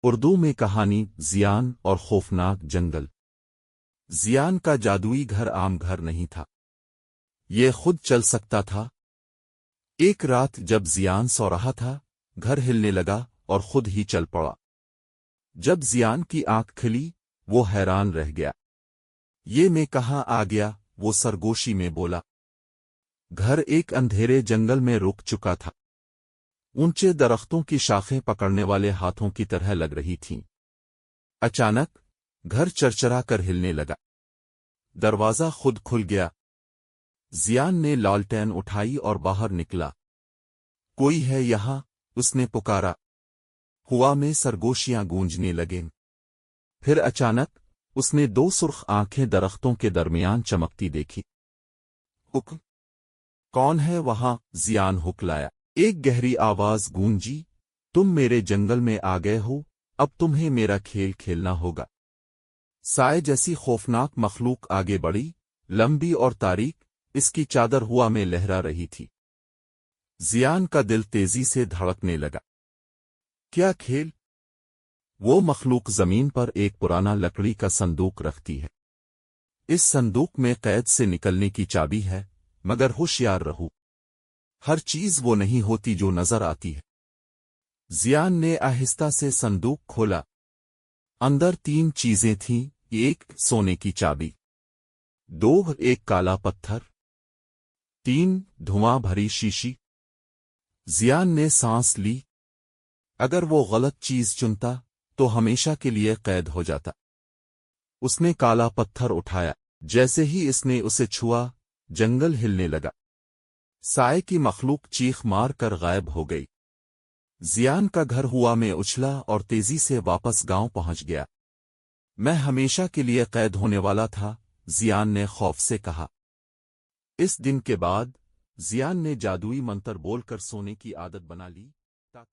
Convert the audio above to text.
اردو میں کہانی زیان اور خوفناک جنگل۔ زیان کا جادوئی گھر عام گھر نہیں تھا، یہ خود چل سکتا تھا۔ ایک رات جب زیان سو رہا تھا، گھر ہلنے لگا اور خود ہی چل پڑا۔ جب زیان کی آنکھ کھلی، وہ حیران رہ گیا۔ یہ میں کہاں آ گیا؟ وہ سرگوشی میں بولا۔ گھر ایک اندھیرے جنگل میں رک چکا تھا۔ اونچے درختوں کی شاخیں پکڑنے والے ہاتھوں کی طرح لگ رہی تھیں۔ اچانک گھر چرچرا کر ہلنے لگا۔ دروازہ خود کھل گیا۔ زیان نے لالٹین اٹھائی اور باہر نکلا۔ کوئی ہے یہاں؟ اس نے پکارا۔ ہوا میں سرگوشیاں گونجنے لگیں۔ پھر اچانک اس نے دو سرخ آنکھیں درختوں کے درمیان چمکتی دیکھی۔ حکم! کون ہے وہاں؟ زیان ہکلایا۔ ایک گہری آواز گونجی، تم میرے جنگل میں آ گئے ہو، اب تمہیں میرا کھیل کھیلنا ہوگا۔ سائے جیسی خوفناک مخلوق آگے بڑھی، لمبی اور تاریک، اس کی چادر ہوا میں لہرا رہی تھی۔ زیان کا دل تیزی سے دھڑکنے لگا۔ کیا کھیل؟ وہ مخلوق زمین پر ایک پرانا لکڑی کا صندوق رکھتی ہے۔ اس صندوق میں قید سے نکلنے کی چابی ہے، مگر ہوشیار رہو، ہر چیز وہ نہیں ہوتی جو نظر آتی ہے۔ زیان نے آہستہ سے صندوق کھولا۔ اندر تین چیزیں تھیں، ایک سونے کی چابی، دو ایک کالا پتھر، تین دھواں بھری شیشی۔ زیان نے سانس لی۔ اگر وہ غلط چیز چنتا تو ہمیشہ کے لیے قید ہو جاتا۔ اس نے کالا پتھر اٹھایا۔ جیسے ہی اس نے اسے چھوا، جنگل ہلنے لگا۔ سائے کی مخلوق چیخ مار کر غائب ہو گئی۔ زیان کا گھر ہوا میں اچھلا اور تیزی سے واپس گاؤں پہنچ گیا۔ میں ہمیشہ کے لیے قید ہونے والا تھا، زیان نے خوف سے کہا۔ اس دن کے بعد زیان نے جادوئی منتر بول کر سونے کی عادت بنا لی تاکہ